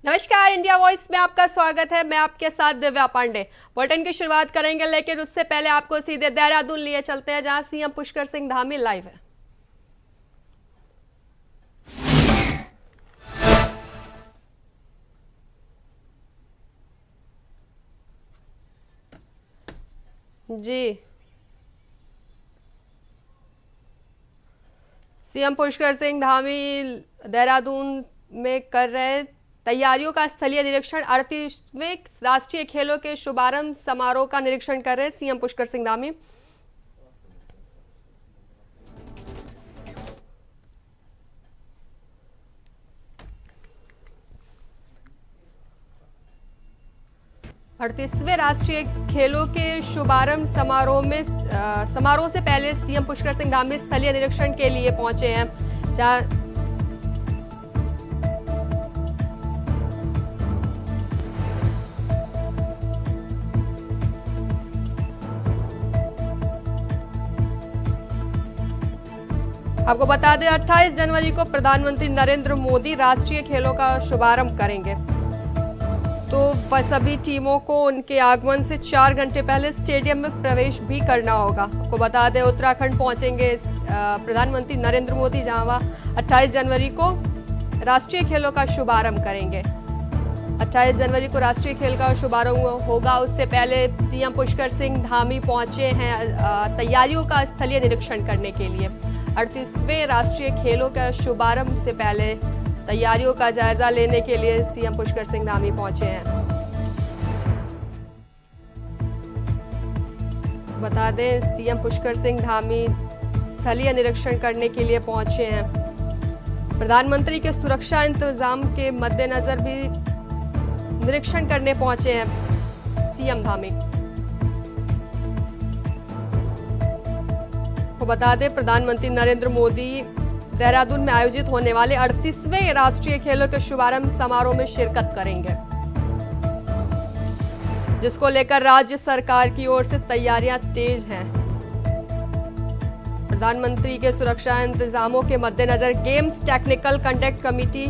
नमस्कार, India voice में आपका स्वागत है। मैं आपके साथ दिव्या पांडे। बुलेटिन की शुरुआत करेंगे, लेकिन उससे पहले आपको सीधे देहरादून लिए चलते हैं, जहां सीएम पुष्कर सिंह धामी लाइव है। जी, सीएम पुष्कर सिंह धामी देहरादून में कर रहे तैयारियों का स्थलीय निरीक्षण। 38वें राष्ट्रीय खेलों के शुभारंभ समारोह का निरीक्षण कर रहे सीएम पुष्कर सिंह धामी। अड़तीसवें राष्ट्रीय खेलों के शुभारंभ समारोह से पहले सीएम पुष्कर सिंह धामी स्थलीय निरीक्षण के लिए पहुंचे हैं, जहां आपको बता दें 28 जनवरी को प्रधानमंत्री नरेंद्र मोदी राष्ट्रीय खेलों का शुभारंभ करेंगे। तो सभी टीमों को उनके आगमन से 4 घंटे पहले स्टेडियम में प्रवेश भी करना होगा। आपको बता दें उत्तराखंड पहुंचेंगे प्रधानमंत्री नरेंद्र मोदी, जहां वह 28 जनवरी को राष्ट्रीय खेलों का शुभारंभ करेंगे। 28 जनवरी को राष्ट्रीय खेल का शुभारंभ होगा। उससे पहले सीएम पुष्कर सिंह धामी पहुंचे हैं तैयारियों का स्थलीय निरीक्षण करने के लिए। 38वें राष्ट्रीय खेलों का शुभारंभ से पहले तैयारियों का जायजा लेने के लिए सीएम पुष्कर सिंह धामी पहुंचे हैं। बता दें सीएम पुष्कर सिंह धामी स्थलीय निरीक्षण करने के लिए पहुंचे हैं। प्रधानमंत्री के सुरक्षा इंतजाम के मद्देनजर भी निरीक्षण करने पहुंचे हैं सीएम धामी। को बता दें प्रधानमंत्री नरेंद्र मोदी देहरादून में आयोजित होने वाले 38वें राष्ट्रीय खेलों के शुभारंभ समारोह में शिरकत करेंगे, जिसको लेकर राज्य सरकार की ओर से तैयारियां तेज हैं। प्रधानमंत्री के सुरक्षा इंतजामों के मद्देनजर games technical conduct committee,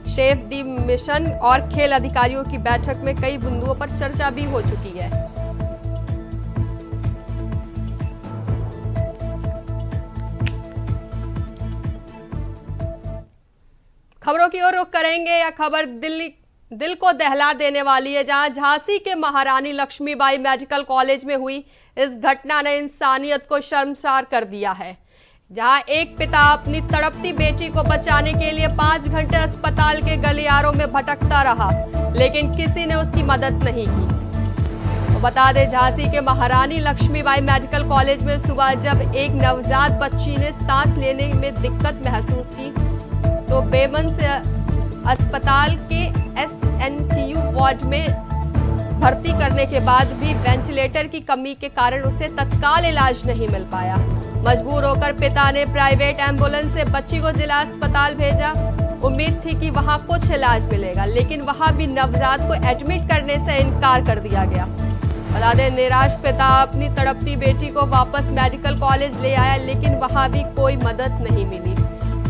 chef de mission और खेल अधिकारियों की बैठक में कई बिंदुओं पर चर्चा भी हो चुकी है। खबरों की ओर रुख करेंगे। यह खबर दिल को दहला देने वाली है, जहां झांसी के महारानी लक्ष्मीबाई मेडिकल कॉलेज में हुई इस घटना ने इंसानियत को शर्मसार कर दिया है। जहां एक पिता अपनी तड़पती बेटी को बचाने के लिए 5 घंटे अस्पताल के गलियारों में भटकता रहा, लेकिन किसी ने उसकी मदद नहीं की। तो बता दें झांसी के महारानी लक्ष्मीबाई मेडिकल कॉलेज में सुबह जब एक नवजात बच्ची ने सांस लेने में दिक्कत महसूस की, तो बेमन से अस्पताल के SNCU वार्ड में भर्ती करने के बाद भी वेंटिलेटर की कमी के कारण उसे तत्काल इलाज नहीं मिल पाया। मजबूर होकर पिता ने प्राइवेट एम्बुलेंस से बच्ची को जिला अस्पताल भेजा। उम्मीद थी कि वहां कुछ इलाज मिलेगा, लेकिन वहां भी नवजात को एडमिट करने से इनकार कर दिया गया। बता दें निराश पिता अपनी तड़पती बेटी को वापस मेडिकल कॉलेज ले आया, लेकिन वहां भी कोई मदद नहीं मिली।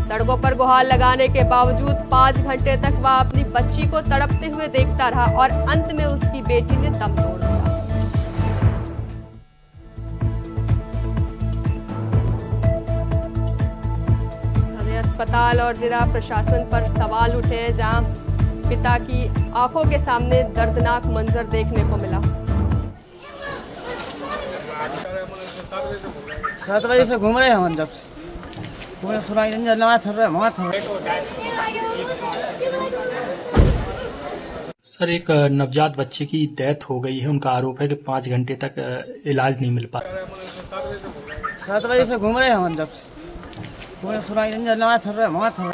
सड़कों पर गुहार लगाने के बावजूद 5 घंटे तक वह अपनी बच्ची को तड़पते हुए देखता रहा और अंत में उसकी बेटी ने दम तोड़ दिया। अस्पताल और जिला प्रशासन पर सवाल उठे हैं, जहां पिता की आंखों के सामने दर्दनाक मंजर देखने को मिला। 7 बजे से घूम रहे हैं हम, जब से पूरे सुनाई नहीं लगा फिर रहे वहाँ फिर। सर, एक नवजात बच्चे की डेथ हो गई है। उनका आरोप है कि 5 घंटे तक इलाज नहीं मिल पाया। 7 बजे से घूम रहे हैं हम, जब से पूरे सुनाई नहीं लगा फिर रहे वहाँ फिर।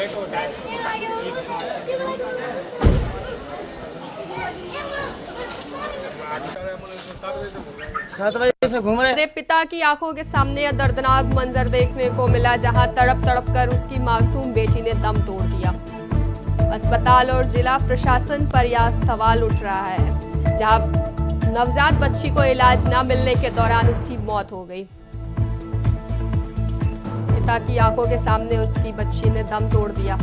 पिता की आंखों के सामने यह दर्दनाक मंजर देखने को मिला, जहां तड़प तड़प कर उसकी मासूम बेटी ने दम तोड़ दिया। अस्पताल और जिला प्रशासन पर यह सवाल उठ रहा है, जहां नवजात बच्ची को इलाज न मिलने के दौरान उसकी मौत हो गई। पिता की आंखों के सामने उसकी बच्ची ने दम तोड़ दिया।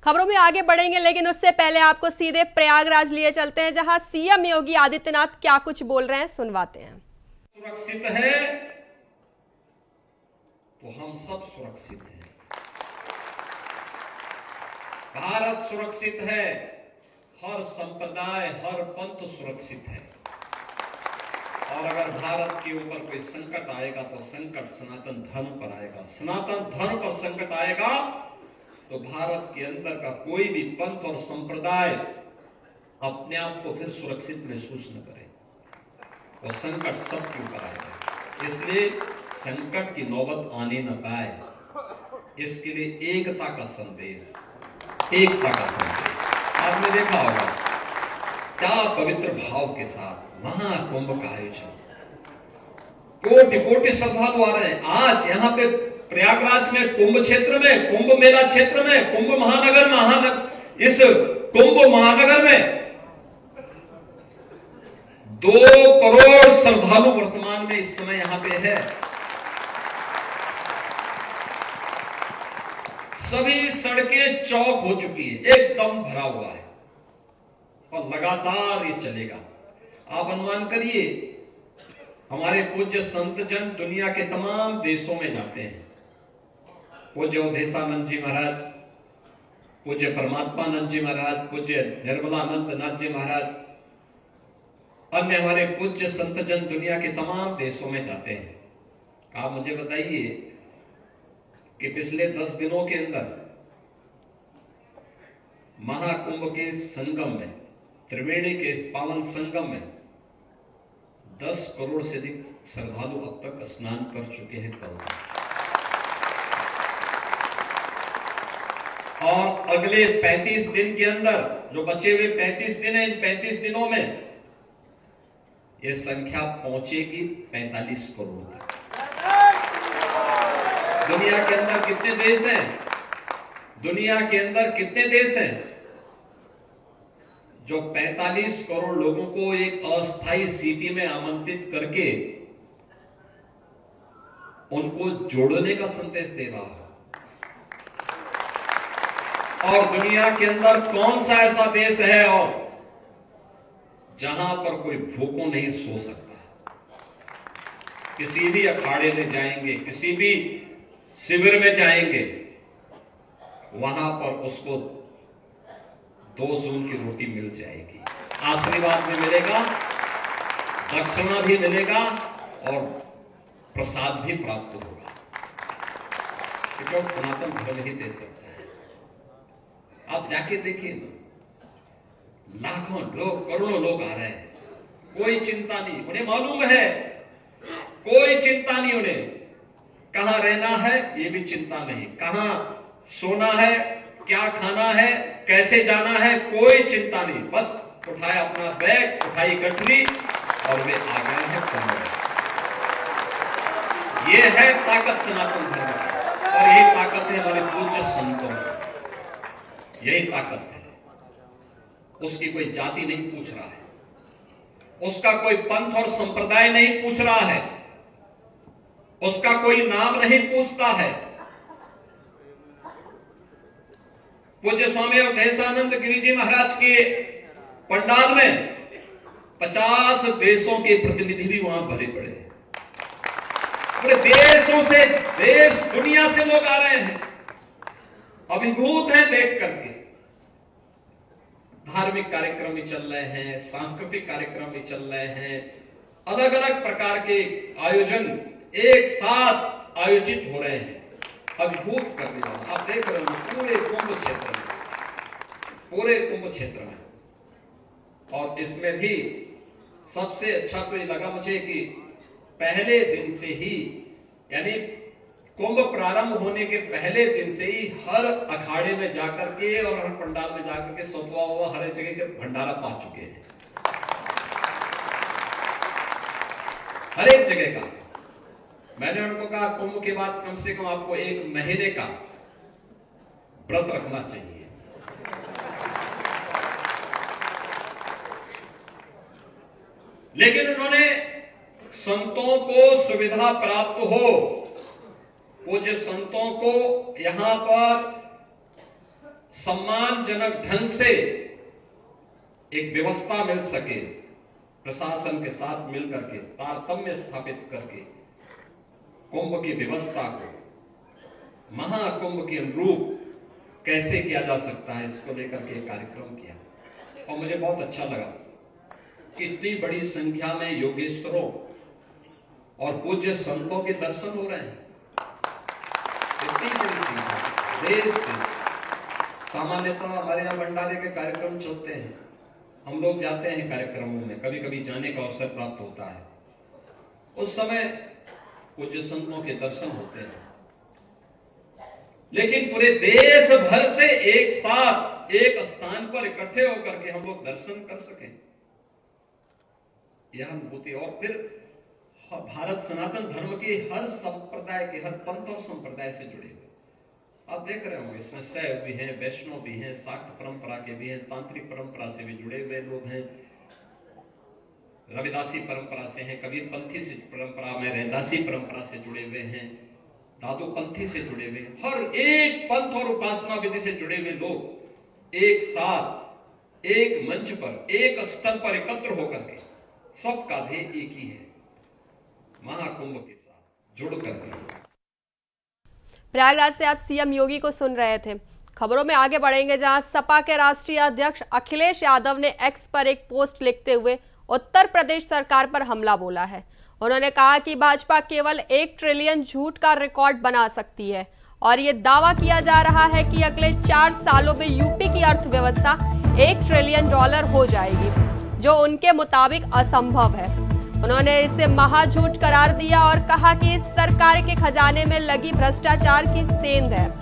खबरों में आगे बढ़ेंगे, लेकिन उससे पहले आपको सीधे प्रयागराज लिए चलते हैं, जहां सीएम योगी आदित्यनाथ क्या कुछ बोल रहे हैं, सुनवाते हैं। सुरक्षित है तो हम सब सुरक्षित हैं। भारत सुरक्षित है, हर संप्रदाय, हर पंथ सुरक्षित है। और अगर भारत के ऊपर कोई संकट आएगा तो संकट सनातन धर्म पर आएगा। सनातन धर्म पर संकट आएगा तो भारत के अंदर का कोई भी पंथ और संप्रदाय अपने आप को फिर सुरक्षित महसूस न करे, और संकट सबके ऊपर आएगा। इसलिए संकट की नौबत आने न पाए, इसके लिए एकता का संदेश, एकता का संदेश। आपने देखा होगा क्या पवित्र भाव के साथ महाकुंभ का आयोजन, कोटि कोटि श्रद्धालु आ रहे हैं। आज यहाँ पे प्रयागराज में कुंभ क्षेत्र में, कुंभ मेला क्षेत्र में, कुंभ महानगर, इस कुंभ महानगर में 2 करोड़ श्रद्धालु वर्तमान में इस समय यहां पे है। सभी सड़कें चौक हो चुकी है, एकदम भरा हुआ है और लगातार ये चलेगा। आप अनुमान करिए, हमारे पूज्य संत जन दुनिया के तमाम देशों में जाते हैं। पूज्य अवधेशानंद जी महाराज, पूज्य परमात्मानंद जी महाराज, पूज्य निर्मलानंद नाथ जी महाराज, अन्य हमारे पूज्य संत जन दुनिया के तमाम देशों में जाते हैं। आप मुझे बताइए कि पिछले 10 दिनों के अंदर महाकुंभ के संगम में, त्रिवेणी के पावन संगम में 10 करोड़ से अधिक श्रद्धालु अब तक स्नान कर चुके हैं कल। और अगले 35 दिन के अंदर, जो बचे हुए 35 दिन हैं, इन 35 दिनों में ये संख्या पहुंचेगी 45 करोड़ तक। दुनिया के अंदर कितने देश हैं? दुनिया के अंदर कितने देश हैं जो 45 करोड़ लोगों को एक अस्थायी सिटी में आमंत्रित करके उनको जोड़ने का संदेश दे रहा है? और दुनिया के अंदर कौन सा ऐसा देश है और जहां पर कोई भूखों नहीं सो सकता? किसी भी अखाड़े में जाएंगे, किसी भी शिविर में जाएंगे, वहां पर उसको 2 जून की रोटी मिल जाएगी, आशीर्वाद भी मिलेगा, दक्षिणा भी मिलेगा और प्रसाद भी प्राप्त होगा। केवल सनातन धर्म ही दे सकता है। आप जाके देखिए ना, लाखों लोग, करोड़ों लोग आ रहे हैं, कोई चिंता नहीं, उन्हें मालूम है, कोई चिंता नहीं उन्हें। कहां रहना है ये भी चिंता नहीं, कहां सोना है, क्या खाना है, कैसे जाना है, कोई चिंता नहीं। बस उठाया अपना बैग, उठाई गठरी और वे आ गए हैं कुंभ में। ये है ताकत सनातन धर्म की, और यही ताकत है हमारे पूज्य संतों की, यही ताकत है। उसकी कोई जाति नहीं पूछ रहा है, उसका कोई पंथ और संप्रदाय नहीं पूछ रहा है, उसका कोई नाम नहीं पूछता है। पूज्य स्वामी अवधेशानंद गिरि जी महाराज के पंडाल में 50 देशों के प्रतिनिधि भी वहां भरे पड़े हैं। पूरे देशों से, देश दुनिया से लोग आ रहे हैं, अभिभूत हैं देख करके। धार्मिक कार्यक्रम भी चल रहे हैं, सांस्कृतिक कार्यक्रम भी चल रहे हैं, अलग अलग प्रकार के आयोजन एक साथ आयोजित हो रहे हैं, अभिभूत करने वाला। आप देख रहे हो पूरे कुंभ क्षेत्र में, पूरे कुंभ क्षेत्र में। और इसमें भी सबसे अच्छा तो ये लगा मुझे कि पहले दिन से ही, यानी कुंभ प्रारंभ होने के पहले दिन से ही हर अखाड़े में जाकर के और हर पंडाल में जाकर के सतुआ हुआ हर एक जगह के भंडारा पा चुके हैं, हर एक जगह का। मैंने उनको कहा कुंभ के बाद कम से कम आपको 1 महीने का व्रत रखना चाहिए। लेकिन उन्होंने संतों को सुविधा प्राप्त हो, पूज्य संतों को यहां पर सम्मानजनक ढंग से एक व्यवस्था मिल सके, प्रशासन के साथ मिलकर के तारतम्य स्थापित करके कुंभ की व्यवस्था को महाकुंभ के अनुरूप कैसे किया जा सकता है, इसको लेकर के एक कार्यक्रम किया। और मुझे बहुत अच्छा लगा कि इतनी बड़ी संख्या में योगेश्वरों और पूज्य संतों के दर्शन हो रहे हैं। इतनी बड़ी संख्या देश से। सामान्यतः हमारे यहाँ भंडारे के कार्यक्रम चलते हैं, हम लोग जाते हैं कार्यक्रमों में, कभी कभी जाने का अवसर प्राप्त होता है। उस समय पूज्य संतों के दर्शन होते हैं, लेकिन पूरे देश भर से एक साथ एक स्थान पर इकट्ठे होकर के हम लोग दर्शन कर सकें, यह अनुभूति। और फिर भारत सनातन धर्म के हर संप्रदाय के, हर पंथ और संप्रदाय से जुड़े हुए आप देख रहे होंगे, इसमें शैव भी हैं, वैष्णव भी हैं, शाक्त परंपरा के भी हैं, तांत्रिक परंपरा से भी जुड़े हुए लोग हैं, रविदासी परंपरा से हैं, कबीर पंथी से परंपरा में, रैदासी परंपरा से जुड़े हुए हैं, दादू पंथी से जुड़े हुए, हर एक पंथ और उपासना विधि से जुड़े हुए लोग एक साथ एक मंच पर एक स्थल पर एकत्र होकर के सबका ध्येय एक ही है, महाकुंभ के साथ जुड़ करके। प्रयागराज से आप सीएम योगी को सुन रहे थे। खबरों में आगे बढ़ेंगे, जहां सपा के राष्ट्रीय अध्यक्ष अखिलेश यादव ने एक्स पर एक पोस्ट लिखते हुए उत्तर प्रदेश सरकार पर हमला बोला है। उन्होंने कहा कि भाजपा केवल 1 ट्रिलियन झूठ का रिकॉर्ड बना सकती है और ये दावा किया जा रहा है कि अगले 4 सालों में यूपी की अर्थव्यवस्था $1 ट्रिलियन हो जाएगी, जो उनके मुताबिक असंभव है। उन्होंने इसे महाझूठ करार दिया और कहा कि इस सरकार के खजाने में लगी भ्रष्टाचार की सेंध है।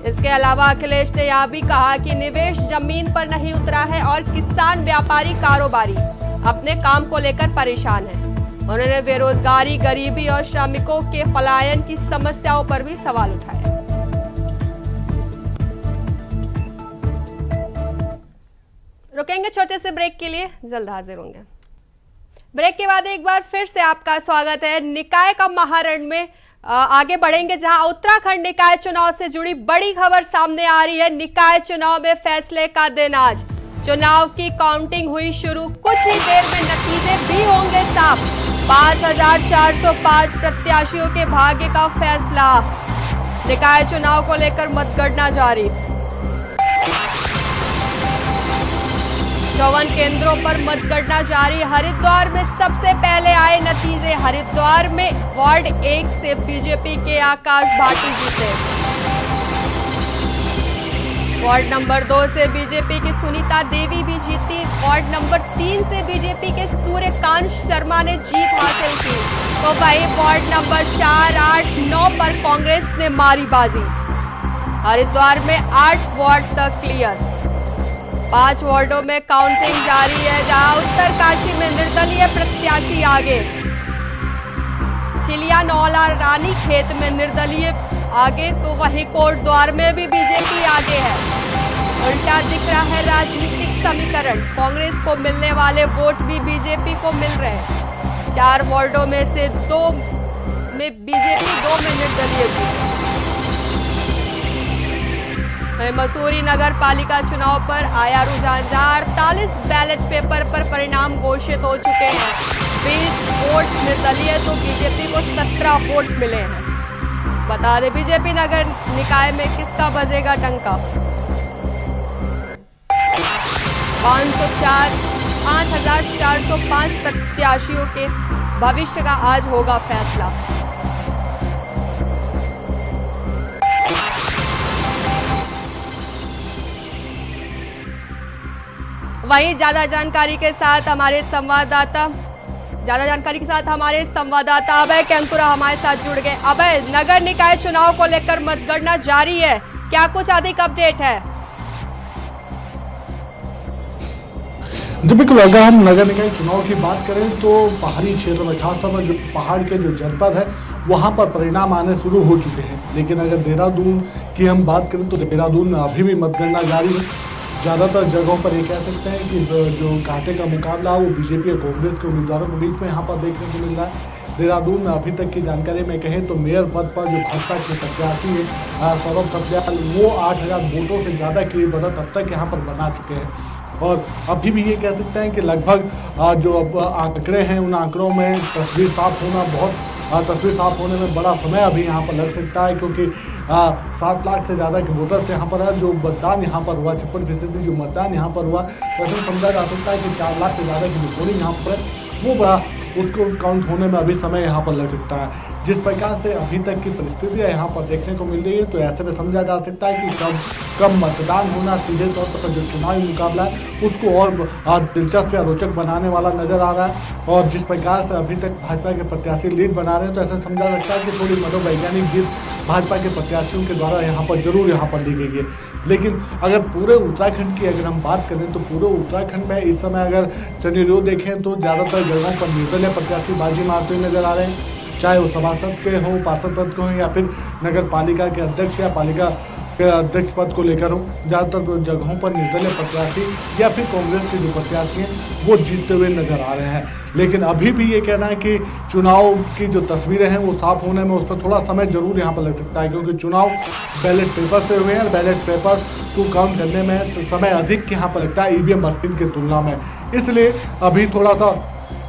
इसके अलावा अखिलेश ने यह भी कहा कि निवेश जमीन पर नहीं उतरा है और किसान, व्यापारी, कारोबारी अपने काम को लेकर परेशान हैं। उन्होंने बेरोजगारी, गरीबी और श्रमिकों के पलायन की समस्याओं पर भी सवाल उठाए। रुकेंगे छोटे से ब्रेक के लिए, जल्द हाजिर होंगे। ब्रेक के बाद एक बार फिर से आपका स्वागत है। निकाय का महारण में आगे बढ़ेंगे, जहां उत्तराखंड निकाय चुनाव से जुड़ी बड़ी खबर सामने आ रही है। निकाय चुनाव में फैसले का दिन आज। चुनाव की काउंटिंग हुई शुरू, कुछ ही देर में नतीजे भी होंगे साफ। 5405 प्रत्याशियों के भाग्य का फैसला। निकाय चुनाव को लेकर मतगणना जारी। 54 केंद्रों पर मतगणना जारी। हरिद्वार में सबसे पहले आए नतीजे। हरिद्वार में वार्ड 1 से बीजेपी के आकाश भाटी जीते। वार्ड नंबर 2 से बीजेपी की सुनीता देवी भी जीती। वार्ड नंबर 3 से बीजेपी के सूर्यकांत शर्मा ने जीत हासिल की। तो वही वार्ड नंबर 4, 8, 9 पर कांग्रेस ने मारी बाजी। हरिद्वार में 8 वार्ड तक क्लियर। 5 वार्डों में काउंटिंग जारी है, जहां उत्तरकाशी में निर्दलीय प्रत्याशी आगे। चिलिया नौला रानी खेत में निर्दलीय आगे, तो वहीं कोटद्वार में भी बीजेपी आगे है। उल्टा दिख रहा है राजनीतिक समीकरण। कांग्रेस को मिलने वाले वोट भी बीजेपी को मिल रहे हैं। 4 वार्डों में से 2 में बीजेपी, 2 में निर्दलीय जीते। मसूरी नगर पालिका चुनाव पर आया रुझान, जहां 48 बैलेट पेपर पर परिणाम घोषित हो चुके हैं। 20 वोट निर्दलीय, तो बीजेपी को 17 वोट मिले हैं। बता दें, बीजेपी नगर निकाय में किसका बजेगा डंका। 5405 प्रत्याशियों के भविष्य का आज होगा फैसला। वहीं ज्यादा जानकारी के साथ हमारे संवाददाता अभय कैंतुरा हमारे साथ जुड़ गए। अभय, नगर निकाय चुनाव को लेकर मतगणना जारी है, क्या कुछ अधिक अपडेट है? बिल्कुल, अगर हम नगर निकाय चुनाव की बात करें तो पहाड़ी क्षेत्र में, खासतौर पर जो पहाड़ के जो जनपद है वहां पर परिणाम आने शुरू हो चुके हैं। लेकिन अगर देहरादून की हम बात करें तो देहरादून में अभी भी मतगणना जारी है। ज़्यादातर जगहों पर ये कह सकते हैं कि जो घाटे का मुकाबला वो बीजेपी और कांग्रेस के उम्मीदवारों के बीच में यहाँ पर देखने को मिल रहा है। देहरादून में अभी तक की जानकारी में कहें तो मेयर पद पर जो भाजपा के प्रत्याशी है सौरभ थपलियाल, वो 8000 वोटों से ज़्यादा की बढ़त अब तक यहाँ पर बना चुके हैं। और अभी भी ये कह सकते हैं कि लगभग जो अब आंकड़े हैं उन आंकड़ों में तस्वीर साफ होने में बड़ा समय अभी यहाँ पर लग सकता है, क्योंकि 7 लाख से ज़्यादा के वोटर्स यहाँ पर है। जो मतदान यहाँ पर हुआ 56% जो मतदान यहाँ पर हुआ, वैसे समझा जा सकता है कि 4 लाख से ज़्यादा की जो पोलिंग यहाँ पर है वो बड़ा उसको काउंट होने में अभी समय यहाँ पर लग सकता है। जिस प्रकार से अभी तक की परिस्थितियाँ यहाँ पर देखने को मिल रही है, तो ऐसे में समझा जा सकता है कि कम मतदान होना सीधे तौर पर जो चुनावी मुकाबला है उसको और दिलचस्प या रोचक बनाने वाला नजर आ रहा है। और जिस प्रकार से अभी तक भाजपा के प्रत्याशी लीड बना रहे हैं, तो ऐसा समझा सकता है कि थोड़ी मनोवैज्ञानिक जीत भाजपा के प्रत्याशियों के द्वारा यहाँ पर जरूर यहाँ पर ली गई है। लेकिन अगर पूरे उत्तराखंड की अगर हम बात करें तो पूरे उत्तराखंड में इस समय अगर सिनेरियो देखें तो ज़्यादातर जगहों पर निर्दलीय प्रत्याशी बाजी मारते हुए नजर आ रहे हैं, चाहे वो सभासद के हों, पार्षद पद के हों, या फिर नगर पालिका के अध्यक्ष या पालिका के अध्यक्ष पद को लेकर हो। ज़्यादातर जगहों पर निर्दलीय प्रत्याशी या फिर कांग्रेस के जो प्रत्याशी हैं वो जीतते हुए नजर आ रहे हैं। लेकिन अभी भी ये कहना है कि चुनाव की जो तस्वीरें हैं वो साफ होने में उस पर थोड़ा समय जरूर यहाँ पर लग सकता है, क्योंकि चुनाव बैलेट पेपर से हुए हैं। बैलेट पेपर को काउंट करने में समय अधिक यहाँ पर लगता है ईवीएम मशीन की तुलना में, इसलिए अभी थोड़ा सा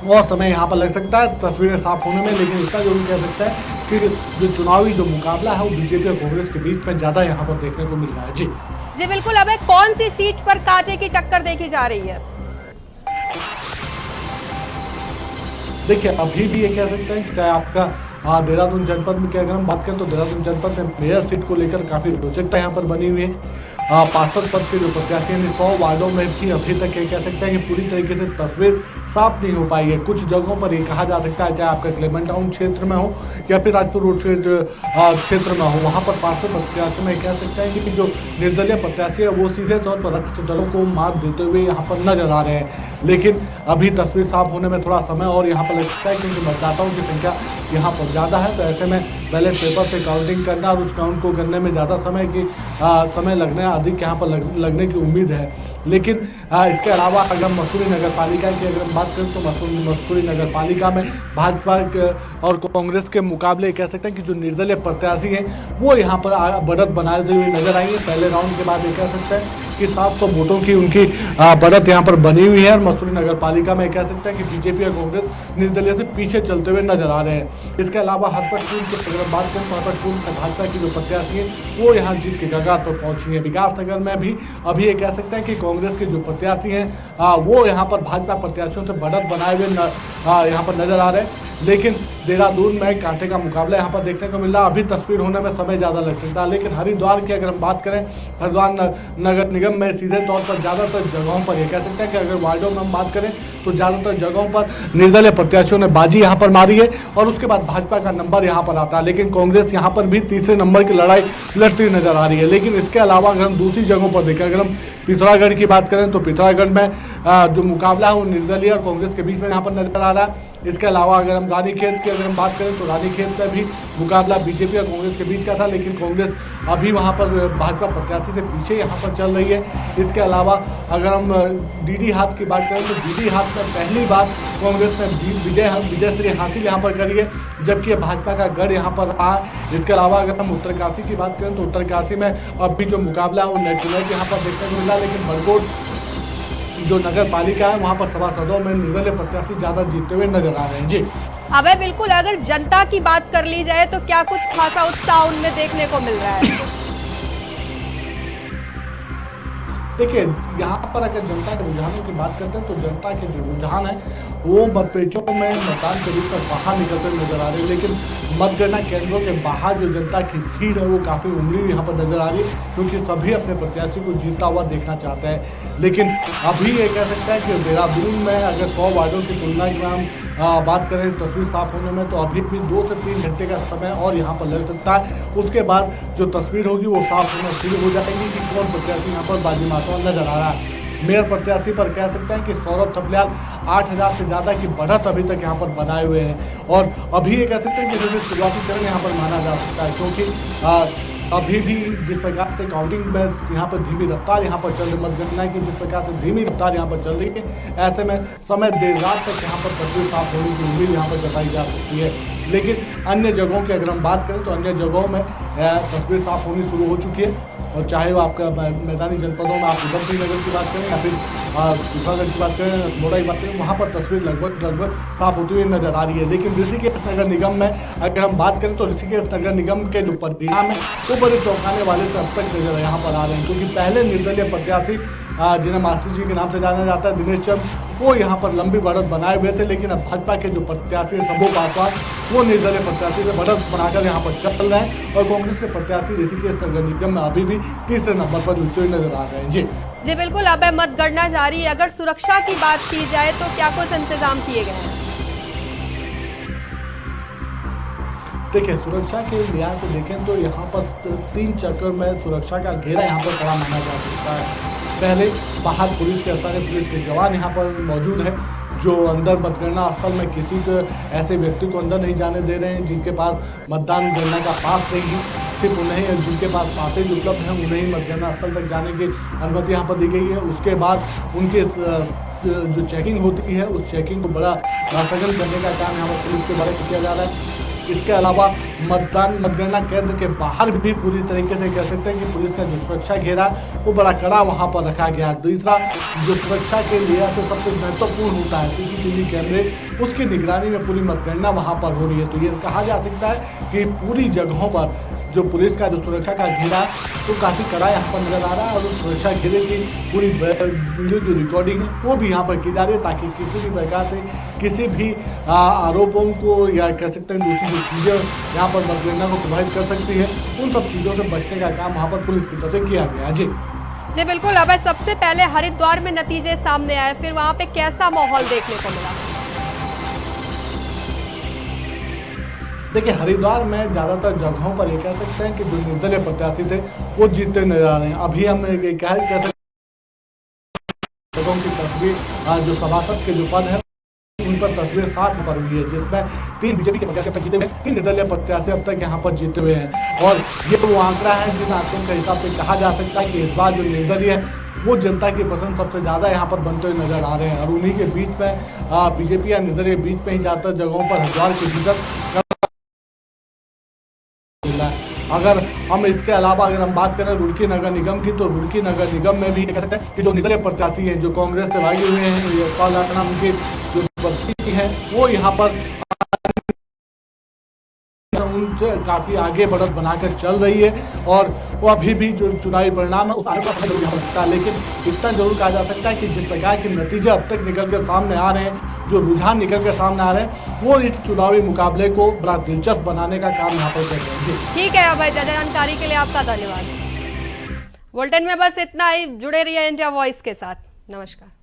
और समय यहाँ पर लग सकता है तस्वीरें साफ होने में। लेकिन इसका जरूर कह सकता है कि जो चुनावी जो मुकाबला है वो बीजेपी और कांग्रेस के बीच में ज़्यादा यहाँ पर देखने को मिल रहा है। जी बिल्कुल। अब कौन सी सीट पर कांटे की टक्कर देखी जा रही है? देखिए, अभी भी ये कह सकते हैं कि चाहे आपका देहरादून जनपद में की अगर हम बात करें तो देहरादून जनपद में मेयर सीट को लेकर काफ़ी रोचकता यहाँ पर बनी हुई है। पार्षद पद के जो प्रत्याशी हैं 100 वार्डों में भी अभी तक ये कह सकते हैं कि पूरी तरीके से तस्वीर साफ नहीं हो पाई है। कुछ जगहों पर ये कहा जा सकता है, चाहे आपका क्लेमेंट टाउन क्षेत्र में हो या फिर राजपुर रोड क्षेत्र में हो, वहाँ पर पार्षद प्रत्याशी में कह सकते हैं कि जो निर्दलीय प्रत्याशी है वो सीधे तौर पर रक्षित दलों को मात देते हुए यहाँ पर नजर आ रहे हैं। लेकिन अभी तस्वीर साफ होने में थोड़ा समय और यहाँ पर लग सकता है, क्योंकि मतदाताओं की संख्या यहाँ पर ज़्यादा है। तो ऐसे में बैलेट पेपर से काउंटिंग करना और उस काउंट को करने में ज़्यादा समय लगने अधिक यहाँ पर लगने की उम्मीद है। लेकिन इसके अलावा अगर हम मसूरी नगर पालिका की अगर हम बात करें तो मसूरी नगर पालिका में भाजपा और कांग्रेस के मुकाबले कह सकते हैं कि जो निर्दलीय प्रत्याशी हैं वो यहाँ पर बढ़त बनाते हुए नजर आई है। पहले राउंड के बाद ये कह सकते हैं कि 700 वोटों की उनकी बढ़त यहाँ पर बनी हुई है। और मसूरी नगर पालिका में कह सकते हैं कि बीजेपी और कांग्रेस निर्दलीय से पीछे चलते हुए नजर आ रहे हैं। इसके अलावा हरपटपुर की अगर हम बात करें तो हरपटपुर में भाजपा की जो प्रत्याशी हैं वो यहाँ जीत के कगार पर पहुंची है। विकासनगर में भी अभी ये कह सकते हैं कि कांग्रेस के जो प्रत्याशी हैं वो यहाँ पर भाजपा प्रत्याशियों से बढ़त बनाए हुए यहाँ पर नजर आ रहे हैं। लेकिन देहरादून में कांटे का मुकाबला यहाँ पर देखने को मिल रहा है। अभी तस्वीर होने में समय ज़्यादा लग सकता है। लेकिन हरिद्वार की अगर हम बात करें, हरिद्वार नगर निगम में सीधे तौर पर ज़्यादातर जगहों पर ये कह सकते हैं कि अगर वार्डों में हम बात करें तो ज़्यादातर जगहों पर निर्दलीय प्रत्याशियों ने बाजी यहाँ पर मारी है और उसके बाद भाजपा का नंबर यहाँ पर आता है। लेकिन कांग्रेस यहाँ पर भी तीसरे नंबर की लड़ाई लड़ती नजर आ रही है। लेकिन इसके अलावा अगर हम दूसरी जगहों पर देखें, अगर हम पिथौरागढ़ की बात करें तो पिथौरागढ़ में जो मुकाबला है वो निर्दलीय और कांग्रेस के बीच में यहाँ पर नजर आ रहा है। इसके अलावा अगर हम रानीखेत की अगर हम बात करें तो रानीखेत में भी मुकाबला बीजेपी और कांग्रेस के बीच का था, लेकिन कांग्रेस अभी वहां पर भाजपा प्रत्याशी से पीछे यहां पर चल रही है। इसके अलावा अगर हम डीडी हाथ की बात करें तो डीडी हाथ में पहली बार कांग्रेस ने विजयश्री हासिल यहां पर करी है, जबकि भाजपा का गढ़ यहां पर रहा। इसके अलावा अगर हम उत्तरकाशी की बात करें तो उत्तरकाशी में अभी जो मुकाबला है वो नेट टू नेट यहाँ पर देखने को मिला। लेकिन बड़कोट जो नगर पालिका है वहाँ पर सभासदों में निर्दलीय प्रत्याशी ज्यादा जीतते हुए नजर आ रहे हैं। जी अबे बिल्कुल, अगर जनता की बात कर ली जाए तो क्या कुछ खासा उत्साह उनमें देखने को मिल रहा है? देखिए, यहाँ पर अगर जनता के रुझानों की बात करते हैं तो जनता के जो रुझान है वो मतपेटियों में मतदान के रूप में बाहर निकलते नजर आ रहे हैं। लेकिन मतगणना केंद्रों के बाहर जो जनता की भीड़ है वो काफ़ी उमड़ी यहाँ पर नजर आ रही है, क्योंकि सभी अपने प्रत्याशी को जीतता हुआ देखना चाहते हैं। लेकिन अभी ये कह सकता है कि देहरादून में अगर 100 वार्डों की तुलना में हम बात करें तस्वीर साफ होने में, तो अभी भी 2 से 3 घंटे का समय और यहाँ पर लग सकता है। उसके बाद जो तस्वीर होगी वो साफ होना शुरू हो जाएगी कि कौन प्रत्याशी यहाँ पर बाजी मारता हुआ नजर आ रहा है। मेयर प्रत्याशी पर कह सकते हैं कि सौरभ थपलियाल 8000 से ज़्यादा की बढ़त अभी तक यहाँ पर बनाए हुए हैं। और अभी ये कह सकते हैं कि जैसे शुरुआती चरण यहाँ पर माना जा सकता है, क्योंकि अभी भी जिस प्रकार से काउंटिंग में यहाँ पर धीमी रफ्तार यहाँ पर चल रही, मतगणना की जिस प्रकार से धीमी रफ्तार यहाँ पर चल रही है, ऐसे में समय देर रात तक यहाँ पर तस्वीर साफ होने की उम्मीद यहाँ पर जताई जा सकती है। लेकिन अन्य जगहों की अगर हम बात करें तो अन्य जगहों में तस्वीर साफ होनी शुरू हो चुकी है, और चाहे वो आपका मैदानी जनपदों में आप उधमसिंह नगर की बात करें या फिर कुशागढ़ की बात करें, मोड़ा की बात करें, वहाँ पर तस्वीर लगभग साफ होती हुई नजर आ रही है। लेकिन ऋषिकेश नगर निगम में अगर हम बात करें तो ऋषिकेश नगर निगम के जो परिणाम है वो बड़े चौंकाने वाले से अब तक नजर यहाँ पर आ रहे हैं, क्योंकि पहले निर्दलीय प्रत्याशी जिन्हें मास्टर जी के नाम से जाना जाता है, दिनेश चंद, वो यहाँ पर लंबी बढ़त बनाए हुए थे। लेकिन अब भाजपा के जो प्रत्याशी है शंभू पासवान, वो निर्दलीय प्रत्याशी से बढ़त बनाकर यहाँ पर चल रहे हैं, और कांग्रेस के प्रत्याशी ऋषिकेश नगर निगम में अभी भी तीसरे नंबर पर जुटते हुए नजर आ रहे हैं। जी बिल्कुल, अब मतगणना जारी है। अगर सुरक्षा की बात की जाए तो क्या कुछ इंतजाम किए गए हैं? देखिए, सुरक्षा के लिहाज से देखें तो यहाँ पर 3 चक्कर में सुरक्षा का घेरा यहाँ पर खड़ा माना जा सकता है। पहले बाहर पुलिस के स्थानीय पुलिस के जवान यहाँ पर मौजूद है, जो अंदर मतगणना स्थल में किसी को ऐसे व्यक्ति को अंदर नहीं जाने दे रहे हैं जिनके पास मतदान गणना का पास नहीं है। सिर्फ उन्हें जिनके पास पासेज उपलब्ध हैं उन्हें ही मतगणना स्थल तक जाने की अनुमति यहाँ पर दी गई है। उसके बाद उनके जो चेकिंग होती है उस चेकिंग को बड़ा सघन करने का काम यहाँ पर पुलिस के द्वारा किया जा रहा है। इसके अलावा मतगणना केंद्र के बाहर भी पूरी तरीके से कह सकते हैं कि पुलिस का जो सुरक्षा घेरा वो बड़ा कड़ा वहां पर रखा गया है। दूसरा जो सुरक्षा के लिए तो सबसे महत्वपूर्ण होता है सीसीटीवी कैमरे, उसकी निगरानी में पूरी मतगणना वहां पर हो रही है। तो ये कहा जा सकता है कि पूरी जगहों पर जो पुलिस का जो सुरक्षा का घेरा तो काफ़ी कड़ा यहाँ पर नजर आ रहा है, और उस सुरक्षा घेरे की पूरी वीडियो की रिकॉर्डिंग है वो भी यहाँ पर की जा रही है, ताकि किसी भी प्रकार से किसी भी आरोपों को या कह सकते हैं दूसरी जो चीज़ें यहाँ पर मतगणना को प्रभावित कर सकती है उन सब चीज़ों से बचने का काम वहाँ पर पुलिस की तरफ से किया गया है। जी बिल्कुल, अब सबसे पहले हरिद्वार में नतीजे सामने आए, फिर वहाँ पे कैसा माहौल देखने को मिला? देखिए, हरिद्वार में ज़्यादातर जगहों पर ये कह सकते हैं कि जो निर्दलीय प्रत्याशी थे वो जीतते नजर आ रहे हैं। अभी हम कह सकते की तस्वीर जो सभासद के जो पद है उन पर तस्वीर साफ पर हुई है, जिसमें 3 बीजेपी के प्रत्याशी जीते हुए, 3 निर्दलीय प्रत्याशी अब तक यहाँ पर जीते हुए हैं। और ये वो आंकड़ा है जिन आंकड़ों के हिसाब से कहा जा सकता है कि इस बार जो निर्दलीय है वो जनता की पसंद सबसे ज़्यादा यहाँ पर बनते हुए नजर आ रहे हैं, और उन्हीं के बीच में बीजेपी या निर्दलीय बीच में ही ज़्यादातर जगहों पर हरिद्वार के भीतर। अगर हम इसके अलावा अगर हम बात करें रुड़की नगर निगम की, तो रुड़की नगर निगम में भी कह सकते हैं कि जो निर्दलीय प्रत्याशी हैं जो कांग्रेस से भागे हुए हैं, ये काला उनके जो प्रत्याशी हैं वो यहाँ पर उनसे काफ़ी आगे बढ़त बनाकर चल रही है, और वो अभी भी जो चुनावी परिणाम है उस आगे पर जरूर हो सकता है। लेकिन इतना जरूर कहा जा सकता है कि जिस प्रकार के नतीजे अब तक निकल कर सामने आ रहे हैं, जो रुझान निकल कर सामने आ रहे हैं, वो इस चुनावी मुकाबले को बड़ा दिलचस्प बनाने का काम यहाँ पर कर रहे हैं। ठीक है अभय, जानकारी के लिए आपका धन्यवाद। बुलेटिन में बस इतना ही, जुड़े रहिए इंडिया वॉइस के साथ। नमस्कार।